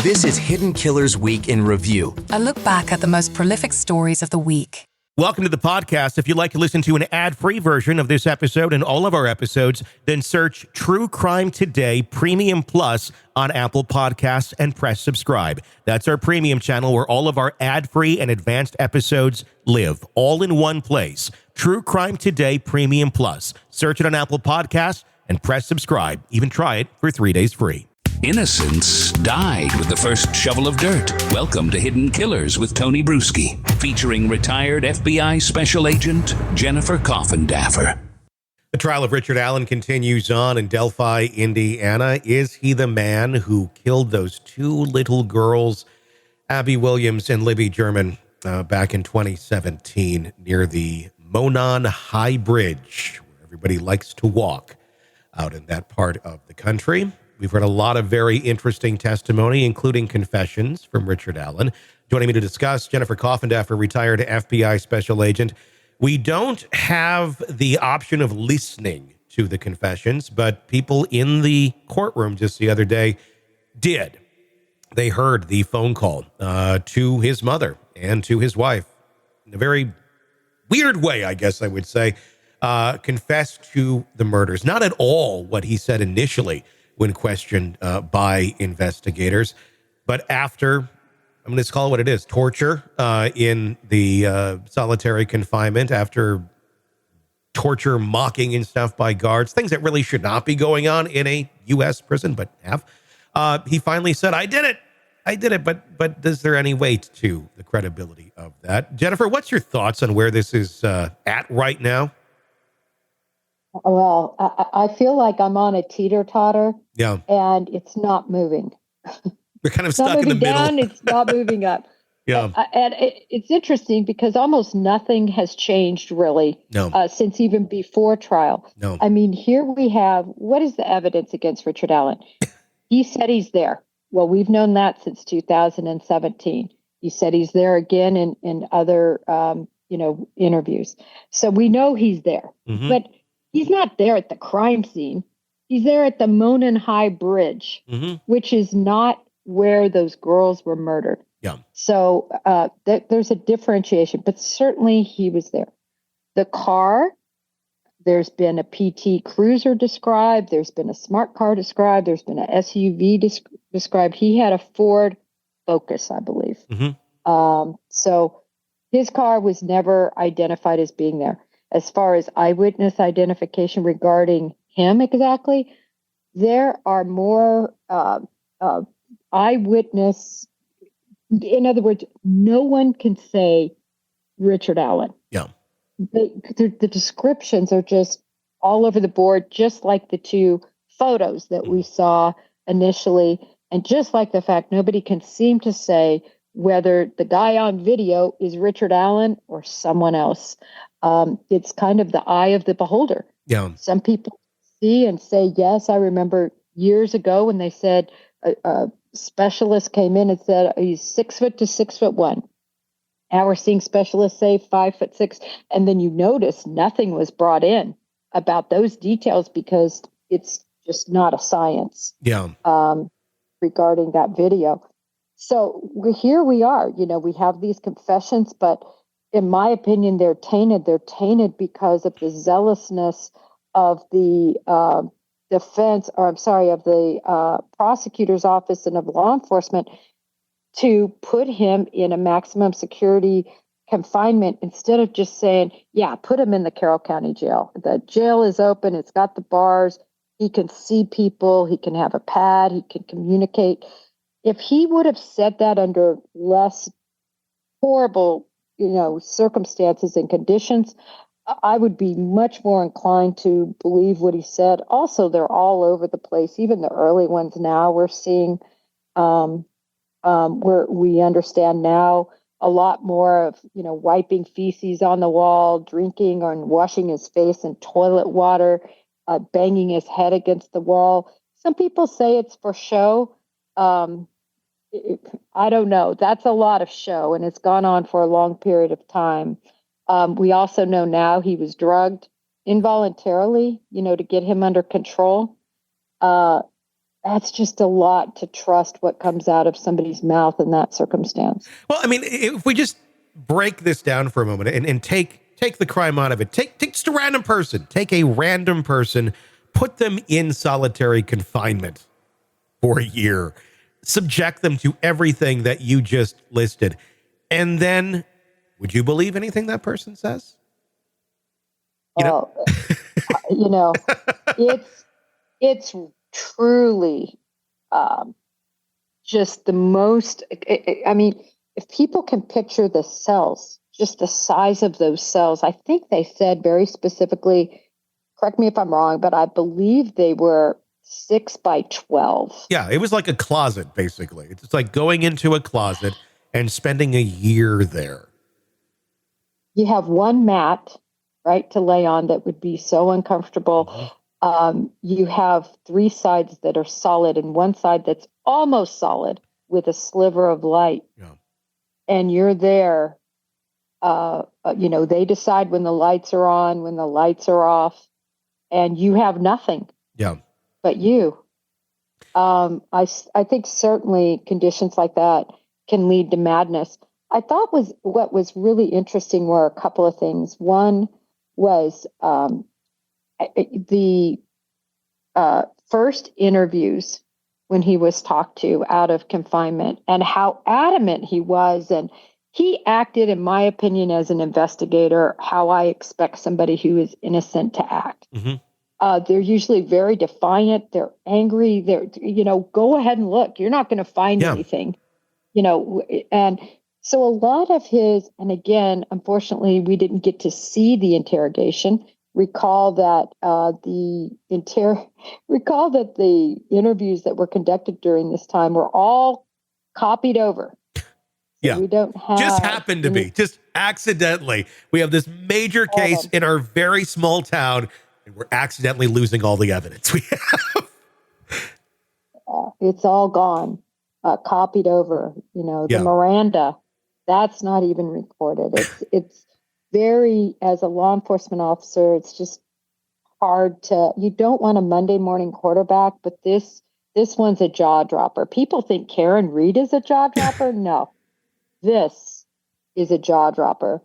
This is Hidden Killers Week in Review. A look back at the most prolific stories of the week. Welcome to the podcast. If you'd like to listen to an ad-free version of this episode and all of our episodes, then search True Crime Today Premium Plus on Apple Podcasts and press subscribe. That's our premium channel where all of our ad-free and advanced episodes live, all in one place. True Crime Today Premium Plus. Search it on Apple Podcasts and press subscribe. Even try it for 3 days free. Innocence died with the first shovel of dirt. Welcome to Hidden Killers with Tony Brueski, featuring retired FBI Special Agent Jennifer Coffindaffer. The trial of Richard Allen continues on in Delphi, Indiana. Is he the man who killed those two little girls, Abby Williams and Libby German, back in 2017 near the Monon High Bridge, where everybody likes to walk out in that part of the country? We've heard a lot of very interesting testimony, including confessions from Richard Allen. Joining me to discuss, Jennifer Coffindaffer, retired FBI Special Agent. We don't have the option of listening to the confessions, but people in the courtroom just the other day did. They heard the phone call to his mother and to his wife in a very weird way, I guess I would say, confessed to the murders. Not at all what he said initially when questioned by investigators. But after, I'm going to call it what it is, torture in the solitary confinement, after torture, mocking and stuff by guards, things that really should not be going on in a U.S. prison, but have, he finally said, I did it, but is there any weight to the credibility of that? Jennifer, what's your thoughts on where this is at right now? Well, I feel like I'm on a teeter-totter, and it's not moving. We're kind of stuck in the middle. Down, it's not moving up. Yeah. And it's interesting because almost nothing has changed really since even before trial. No. I mean, here we have, what is the evidence against Richard Allen? He said he's there. Well, we've known that since 2017. He said he's there again in other, interviews. So we know he's there. Mm-hmm. But he's not there at the crime scene. He's there at the Monon High Bridge, which is not where those girls were murdered. Yeah. So there's a differentiation, but certainly he was there. The car, there's been a PT Cruiser described. There's been a smart car described. There's been an SUV described. He had a Ford Focus, I believe. Mm-hmm. So his car was never identified as being there. As far as eyewitness identification regarding him exactly, there are more eyewitness. In other words, no one can say Richard Allen. Yeah. The descriptions are just all over the board, just like the two photos that we saw initially, and just like the fact nobody can seem to say whether the guy on video is Richard Allen or someone else. It's kind of the eye of the beholder. Yeah. Some people see and say, yes, I remember years ago when they said a specialist came in and said, he's 6 foot to 6'1". Now we're seeing specialists say 5'6". And then you notice nothing was brought in about those details because it's just not a science. Yeah. Regarding that video. So here we are, we have these confessions, but in my opinion, they're tainted. They're tainted because of the zealousness of the of the prosecutor's office and of law enforcement to put him in a maximum security confinement instead of just saying, put him in the Carroll County Jail. The jail is open. It's got the bars. He can see people. He can have a pad. He can communicate. If he would have said that under less horrible circumstances and conditions, I would be much more inclined to believe what he said. Also, they're all over the place. Even the early ones now we're seeing where we understand now a lot more of, wiping feces on the wall, drinking or washing his face in toilet water, banging his head against the wall. Some people say it's for show. I don't know. That's a lot of show, and it's gone on for a long period of time. We also know now he was drugged involuntarily, to get him under control. that's just a lot to trust what comes out of somebody's mouth in that circumstance. Well, I mean, if we just break this down for a moment and take the crime out of it, take just a random person, put them in solitary confinement for a year, subject them to everything that you just listed, and then would you believe anything that person says? You know, you know, it's truly just the most. I mean, if people can picture the cells, just the size of those cells, I think they said very specifically. Correct me if I'm wrong, but I believe they were 6 by 12. Yeah, it was like a closet, basically. It's like going into a closet and spending a year there. You have one mat, right, to lay on that would be so uncomfortable. You have 3 sides that are solid and one side that's almost solid with a sliver of light. Yeah. And you're there. They decide when the lights are on, when the lights are off, and you have nothing. Yeah. But you. I think certainly conditions like that can lead to madness. I thought what was really interesting were a couple of things. One was the first interviews when he was talked to out of confinement and how adamant he was. And he acted, in my opinion, as an investigator, how I expect somebody who is innocent to act. Mm-hmm. They're usually very defiant. They're angry. They're, go ahead and look. You're not going to find anything, and so a lot of his, and again, unfortunately, we didn't get to see the interrogation. Recall that the interviews that were conducted during this time were all copied over. Yeah, we don't have just happened to be just accidentally. We have this major case in our very small town, and we're accidentally losing all the evidence we have. It's all gone, copied over. The Miranda, that's not even recorded. It's very, as a law enforcement officer, it's just hard to. You don't want a Monday morning quarterback, but this one's a jaw dropper. People think Karen Reed is a jaw dropper. No. This is a jaw dropper.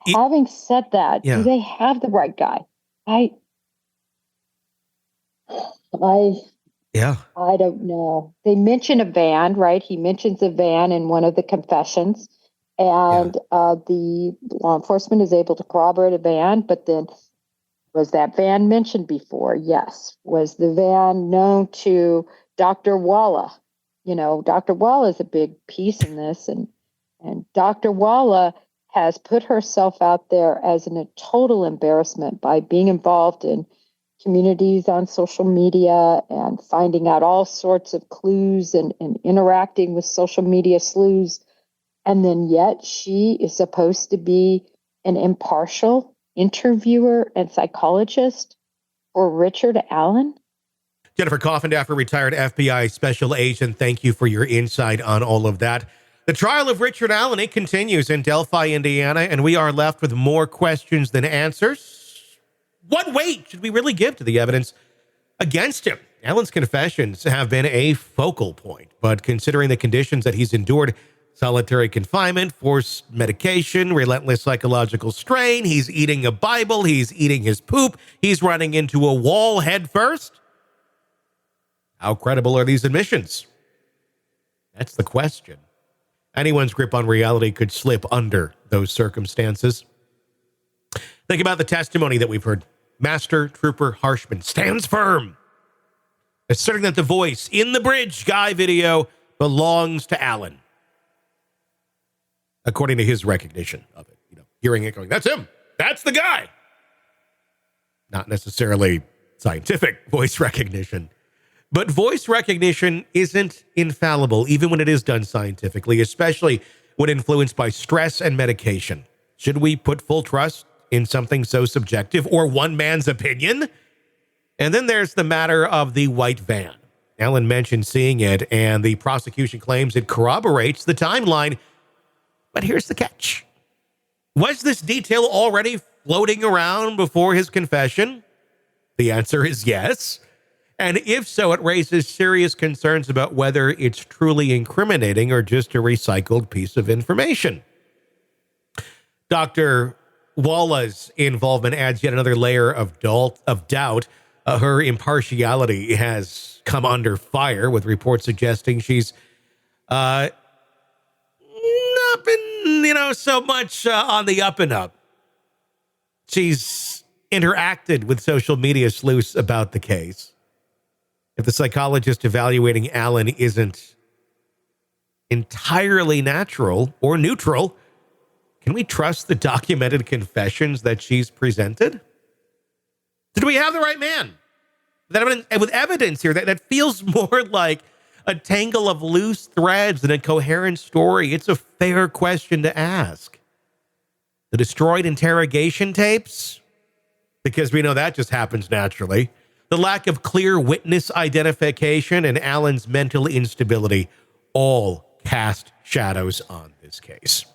Having said that, do they have the right guy? I don't know. They mention a van, right? He mentions a van in one of the confessions, and the law enforcement is able to corroborate a van. But then, was that van mentioned before? Yes. Was the van known to Dr. Walla? Dr. Walla is a big piece in this, and Dr. Walla has put herself out there as a total embarrassment by being involved in communities on social media and finding out all sorts of clues and interacting with social media sleuths. And then yet she is supposed to be an impartial interviewer and psychologist for Richard Allen. Jennifer Coffindaffer, retired FBI special agent, thank you for your insight on all of that. The trial of Richard Allen, it continues in Delphi, Indiana, and we are left with more questions than answers. What weight should we really give to the evidence against him? Allen's confessions have been a focal point, but considering the conditions that he's endured, solitary confinement, forced medication, relentless psychological strain, he's eating a Bible, he's eating his poop, he's running into a wall head first. How credible are these admissions? That's the question. Anyone's grip on reality could slip under those circumstances. Think about the testimony that we've heard. Master Trooper Harshman stands firm, asserting that the voice in the bridge guy video belongs to Allen. According to his recognition of it, hearing it going, that's him, that's the guy. Not necessarily scientific voice recognition. But voice recognition isn't infallible, even when it is done scientifically, especially when influenced by stress and medication. Should we put full trust in something so subjective or one man's opinion? And then there's the matter of the white van. Allen mentioned seeing it, and the prosecution claims it corroborates the timeline. But here's the catch. Was this detail already floating around before his confession? The answer is yes. And if so, it raises serious concerns about whether it's truly incriminating or just a recycled piece of information. Dr. Walla's involvement adds yet another layer of doubt. Her impartiality has come under fire, with reports suggesting she's not been, so much on the up and up. She's interacted with social media sleuths about the case. If the psychologist evaluating Allen isn't entirely natural or neutral, can we trust the documented confessions that she's presented? Did we have the right man? With evidence here that feels more like a tangle of loose threads than a coherent story. It's a fair question to ask. The destroyed interrogation tapes? Because we know that just happens naturally. The lack of clear witness identification and Allen's mental instability all cast shadows on this case.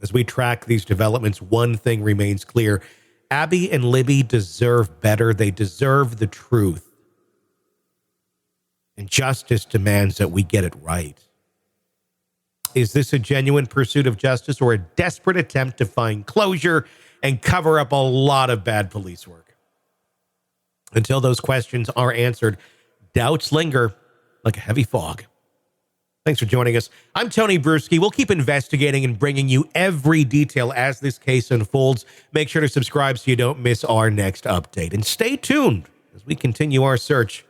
As we track these developments, one thing remains clear. Abby and Libby deserve better. They deserve the truth. And justice demands that we get it right. Is this a genuine pursuit of justice or a desperate attempt to find closure and cover up a lot of bad police work? Until those questions are answered, doubts linger like a heavy fog. Thanks for joining us. I'm Tony Brueski. We'll keep investigating and bringing you every detail as this case unfolds. Make sure to subscribe so you don't miss our next update. And stay tuned as we continue our search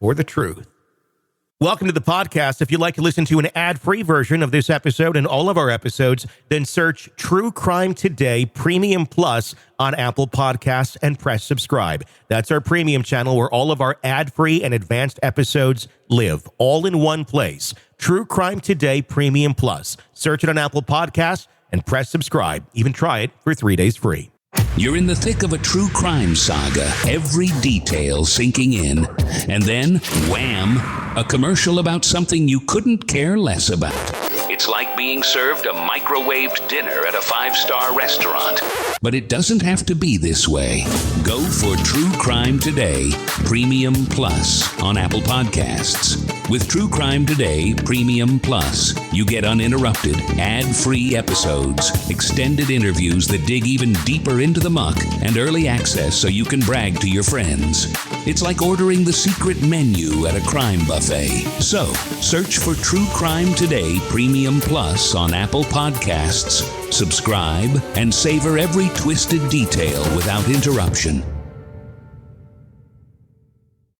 for the truth. Welcome to the podcast. If you'd like to listen to an ad-free version of this episode and all of our episodes, then search True Crime Today Premium Plus on Apple Podcasts and press subscribe. That's our premium channel where all of our ad-free and advanced episodes live, all in one place. True Crime Today Premium Plus. Search it on Apple Podcasts and press subscribe. Even try it for 3 days free. You're in the thick of a true crime saga, every detail sinking in, and then, wham, a commercial about something you couldn't care less about. It's like being served a microwaved dinner at a 5-star restaurant. But it doesn't have to be this way. Go for True Crime Today Premium Plus on Apple Podcasts. With True Crime Today Premium Plus, you get uninterrupted, ad-free episodes, extended interviews that dig even deeper into the muck, and early access so you can brag to your friends. It's like ordering the secret menu at a crime buffet. So, search for True Crime Today Premium Plus on Apple Podcasts, subscribe, and savor every twisted detail without interruption.